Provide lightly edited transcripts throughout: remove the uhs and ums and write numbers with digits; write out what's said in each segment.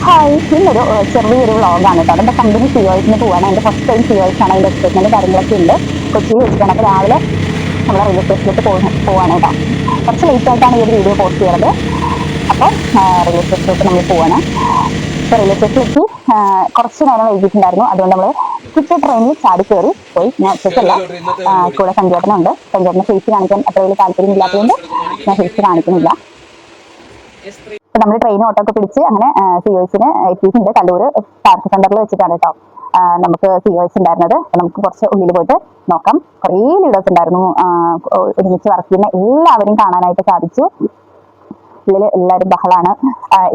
Hi, ഇന്നൊരു ചെറിയൊരു വ്ളോഗാണ് കേട്ടോ. എൻ്റെ കമ്പനി സിഒസിന് പോവാണ്. എൻ്റെ ഫസ്റ്റ് ടൈം സിഒസ് ആണ്. അതിൻ്റെ എക്സൈറ്റ്മെൻറ്റ് കാര്യങ്ങളൊക്കെ ഉണ്ട്. കൊച്ചിയിൽ വെച്ചിട്ടാണ്. അപ്പോൾ രാവിലെ നമ്മൾ റെയിൽവേ സ്റ്റേഷനിലേക്ക് പോവാണ് കേട്ടോ. കുറച്ച് ലേറ്റ് ആയിട്ടാണ് ഈ ഒരു വീഡിയോ പോസ്റ്റ് ചെയ്യുന്നത്. അപ്പോൾ റെയിൽവേ സ്റ്റേഷനിലേക്ക് നമ്മൾ പോവാണ്. ഇപ്പോൾ റെയിൽവേ സ്റ്റേഷനിലെത്തി കുറച്ച് നേരം വൈകിട്ടുണ്ടായിരുന്നു. അതുകൊണ്ട് നമ്മൾ ടിക്കറ്റ് ട്രെയിനിൽ ചാടി കയറി പോയി. ഞാൻ ഒറ്റയ്ക്കല്ല, കൂടെ സഞ്ചേട്ടനുണ്ട്. സഞ്ചേട്ടനെ ഫേസ് കാണിക്കാൻ അത്ര വലിയ താല്പര്യമില്ലാത്തതുകൊണ്ട് ഞാൻ ഫേസ് കാണിക്കുന്നില്ല. അപ്പോൾ നമ്മൾ ട്രെയിൻ ഓട്ടോ ഒക്കെ പിടിച്ച് അങ്ങനെ സിഒസിന് എത്തിയിട്ടുണ്ട്. കല്ലൂർ പാർക്ക് സെന്ററിൽ വെച്ചിട്ടാണ് കേട്ടോ നമുക്ക് സിഒസ് ഉണ്ടായിരുന്നത്. നമുക്ക് കുറച്ച് ഉള്ളിൽ പോയിട്ട് നോക്കാം. കുറേ ലീഡേഴ്സ് ഉണ്ടായിരുന്നു. ഒരുമിച്ച് വർക്ക് ചെയ്യുന്ന എല്ലാവരെയും കാണാനായിട്ട് സാധിച്ചു. ഉള്ളിൽ എല്ലാവരും ബഹളാണ്.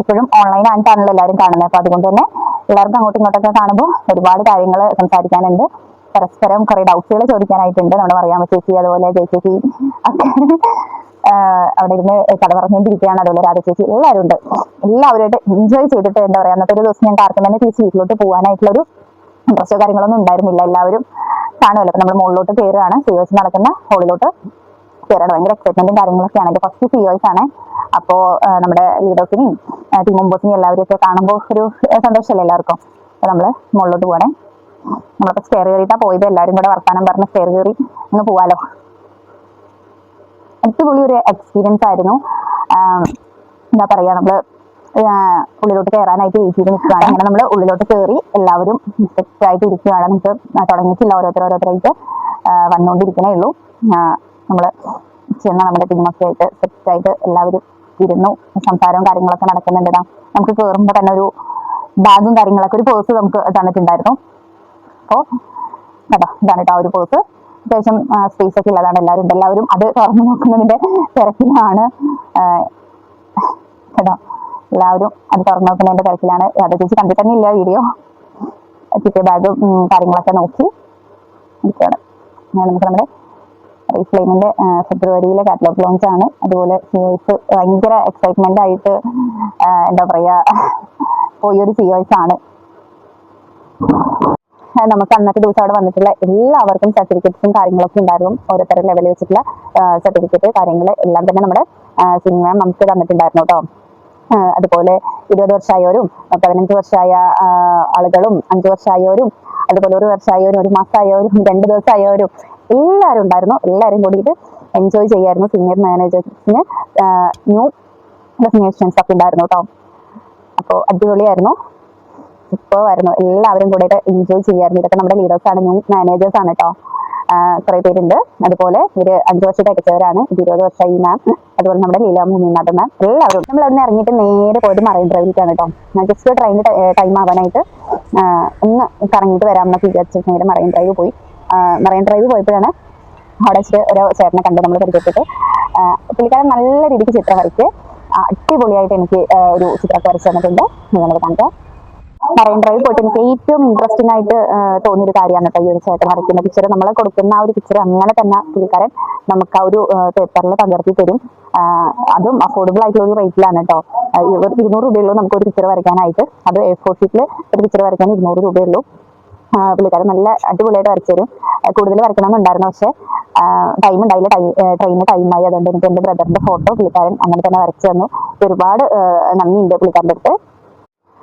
ഇപ്പോഴും ഓൺലൈൻ ആയിട്ടാണല്ലോ എല്ലാവരും കാണുന്നത്. അപ്പോൾ അതുകൊണ്ട് തന്നെ എല്ലാവർക്കും അങ്ങോട്ടും ഇങ്ങോട്ടൊക്കെ കാണുമ്പോൾ ഒരുപാട് കാര്യങ്ങൾ സംസാരിക്കാനുണ്ട്. പരസ്പരം കുറെ ഡൗട്ട്സുകൾ ചോദിക്കാനായിട്ടുണ്ട്. നമ്മുടെ മറിയാമ്മ ചേച്ചി, അതുപോലെ ജയ ചേച്ചി ഒക്കെ അവിടെ ഇരുന്ന് കഥ പറഞ്ഞുകൊണ്ടിരിക്കുകയാണ്. അതുപോലെ രാധ ചേച്ചി, എല്ലാവരും ഉണ്ട്. എല്ലാവരുമായിട്ട് എൻജോയ് ചെയ്തിട്ട് എന്താ പറയുക, അന്നത്തെ ഒരു ദിവസം ഞങ്ങൾക്ക് ആർക്കും തന്നെ തിരിച്ച് വീട്ടിലോട്ട് പോകാനായിട്ടുള്ളൊരു ഇൻട്രസ്റ്റോ കാര്യങ്ങളൊന്നും ഉണ്ടായിരുന്നില്ല. എല്ലാവരും കാണുമല്ലോ. അപ്പോൾ നമ്മൾ മുകളിലോട്ട് കയറുകയാണ്. സിഒസ് നടക്കുന്ന ഹോളിലോട്ട് കയറാണ്. ഭയങ്കര എക്സൈറ്റ്മെന്റും കാര്യങ്ങളൊക്കെയാണ്. എൻ്റെ ഫസ്റ്റ് സിഒസ് ആണ്. അപ്പോൾ നമ്മുടെ ലീഡേഴ്സിനെയും ടീം മെമ്പേഴ്സിനെയും എല്ലാവരും ഒക്കെ കാണുമ്പോൾ ഒരു സന്തോഷമല്ലേ എല്ലാവർക്കും. അപ്പോൾ നമ്മൾ മുകളിലോട്ട് പോകണേ. നമ്മളിപ്പോൾ സ്റ്റെയർ കയറിയിട്ടാണ് പോയത്. എല്ലാവരും കൂടെ വർത്താനം പറഞ്ഞ് സ്റ്റെയർ കയറി ഒന്ന് പോവാലോ. അടിപൊളി ഒരു എക്സ്പീരിയൻസ് ആയിരുന്നു. എന്താ പറയുക, നമ്മൾ ഉള്ളിലോട്ട് കയറാനായിട്ട് വെയിറ്റ് ചെയ്ത് നിൽക്കുകയാണ്. അങ്ങനെ നമ്മൾ ഉള്ളിലോട്ട് കയറി എല്ലാവരും സെറ്റായിട്ട് ഇരിക്കുകയാണ്. നമുക്ക് തുടങ്ങിയിട്ടില്ല, ഓരോരുത്തരായിട്ട് വന്നുകൊണ്ടിരിക്കണേ ഉള്ളൂ. നമ്മൾ ചെന്ന നമ്മുടെ ടീമൊക്കെ ആയിട്ട് സെറ്റായിട്ട് എല്ലാവരും ഇരുന്നു. സംസാരവും കാര്യങ്ങളൊക്കെ നടക്കുന്നുണ്ട്. നമുക്ക് കയറുമ്പോൾ തന്നെ ഒരു ബാഗും കാര്യങ്ങളൊക്കെ, ഒരു പേഴ്സ് നമുക്ക് തന്നിട്ടുണ്ടായിരുന്നു. അപ്പോൾ കേട്ടോ, ഇതാണ് കേട്ടോ ഒരു പേഴ്സ്. അത്യാവശ്യം സ്പേസ് ഒക്കെ ഉള്ളതാണ്. എല്ലാവരും അത് തുറന്നു നോക്കുന്നതിന്റെ തിരക്കിലാണ് കേട്ടോ. എല്ലാവരും അത് തുറന്നു നോക്കുന്നതിന്റെ തിരക്കിലാണ്. അത് ചേച്ചി കണ്ടിട്ട് തന്നെ ഇല്ല വീഡിയോ. കിട്ടിയ ബാഗും കാര്യങ്ങളൊക്കെ നോക്കി ഇരിക്കുകയാണ്. നമുക്ക് നമ്മുടെ റേസ് ലൈനിന്റെ ഫെബ്രുവരിയിലെ കാറ്റലോഗ് ലോഞ്ച് ആണ്. അതുപോലെ സിഒസ് ഭയങ്കര എക്സൈറ്റ്മെന്റ് ആയിട്ട് എന്താ പറയാ പോയൊരു സിഒസ് ആണ്. നമുക്ക് അന്നത്തെ ദിവസം അവിടെ വന്നിട്ടുള്ള എല്ലാവർക്കും സർട്ടിഫിക്കറ്റ്സും കാര്യങ്ങളൊക്കെ ഉണ്ടായിരുന്നു. ഓരോരുത്തരുടെ ലെവലിൽ വെച്ചിട്ടുള്ള സർട്ടിഫിക്കറ്റ് കാര്യങ്ങൾ എല്ലാം തന്നെ നമ്മുടെ സിനിമ നമുക്ക് തന്നിട്ടുണ്ടായിരുന്നു കേട്ടോ. അതുപോലെ 20 വർഷമായവരും 15 വർഷമായ ആളുകളും 5 വർഷമായവരും അതുപോലെ 1 വർഷമായവരും 1 മാസമായവരും 2 ദിവസമായവരും എല്ലാവരും ഉണ്ടായിരുന്നു. എല്ലാവരും കൂടിയിട്ട് എൻജോയ് ചെയ്യായിരുന്നു. സീനിയർ മാനേജേഴ്സിന് ന്യൂ ഡെസ്റ്റിനേഷൻസ് ഒക്കെ ഉണ്ടായിരുന്നു കേട്ടോ. അപ്പോൾ അടിപൊളിയായിരുന്നു, സൂപ്പറായിരുന്നു. എല്ലാവരും കൂടെ എൻജോയ് ചെയ്യായിരുന്നു. ഇതൊക്കെ നമ്മുടെ ലീഡേഴ്സ് ആണ്, ന്യൂ മാനേജേഴ്സ് ആണ് കേട്ടോ. കുറെ പേരുണ്ട്. അതുപോലെ ഇവര് 5 വർഷത്തെ അടിച്ചവരാണ്. 20 വർഷമായി മാം. അതുപോലെ നമ്മുടെ ലീല മുനിനാഥ് മാം. എല്ലാവരും നമ്മൾ അതിന് ഇറങ്ങിയിട്ട് നേരെ പോയത് മറൈൻ ഡ്രൈവിലേക്കാണ് കേട്ടോ. ജസ്റ്റ് ട്രെയിനിന് ടൈം ആവാനായിട്ട് ഒന്ന് കറങ്ങിയിട്ട് വരാമെന്നൊക്കെ വിചാരിച്ചിട്ട് നേരെ മറൈൻ ഡ്രൈവ് പോയി. മറൈൻ ഡ്രൈവ് പോയപ്പോഴാണ് അവിടെ വെച്ചിട്ട് ഒരു ചേട്ടനെ കണ്ട് നമ്മൾ പരിചയപ്പെട്ട്. പുള്ളിക്കാരൻ നല്ല രീതിക്ക് ചിത്രം വരയ്ക്ക് അടിപൊളിയായിട്ട് എനിക്ക് ഒരു ചിത്രമൊക്കെ വരച്ച് തന്നിട്ടുണ്ട്. നിങ്ങളത് കണ്ടോ. മറൈൻ ഡ്രൈവ് പോയിട്ട് എനിക്ക് ഏറ്റവും ഇൻട്രസ്റ്റിംഗ് ആയിട്ട് തോന്നിയൊരു കാര്യമാണ് കേട്ടോ ഈ ഒരു ചേട്ടൻ വരയ്ക്കുന്ന പിക്ചർ. നമ്മൾ കൊടുക്കുന്ന ആ ഒരു പിക്ചർ അങ്ങനെ തന്നെ പുള്ളിക്കാരൻ നമുക്ക് ആ ഒരു പേപ്പറിൽ പകർത്തി തരും. അതും അഫോർഡബിൾ ആയിട്ടുള്ള ഒരു റേറ്റിലാണ് കേട്ടോ. 200 രൂപയുള്ളൂ നമുക്ക് ഒരു പിക്ചർ വരയ്ക്കാനായിട്ട്. അത് A4 ഷീറ്റിൽ ഒരു പിക്ചർ വരയ്ക്കാൻ 200 രൂപയുള്ളൂ. പുള്ളിക്കാരൻ നല്ല അടിപൊളിയായിട്ട് വരച്ചു തരും. കൂടുതൽ വരയ്ക്കണമെന്നുണ്ടായിരുന്നു, പക്ഷേ ടൈം ഉണ്ടായില്ല. ട്രെയിനിന് ടൈമായി. അതുകൊണ്ട് എനിക്ക് എൻ്റെ ബ്രദറിന്റെ ഫോട്ടോ പുള്ളിക്കാരൻ അങ്ങനെ തന്നെ വരച്ചു തന്നു. ഒരുപാട് നന്ദിയുണ്ട് പുള്ളിക്കാരൻ്റെ അടുത്ത്.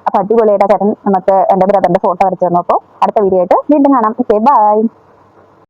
അപ്പോൾ അടിപൊളിയായിട്ട് ചേട്ടൻ നമുക്ക് എൻ്റെ ബ്രദറിന്റെ ഫോട്ടോ വരച്ചു തന്നു. അപ്പോൾ അടുത്ത വീഡിയോ ആയിട്ട് വീണ്ടും കാണാം. Okay, by.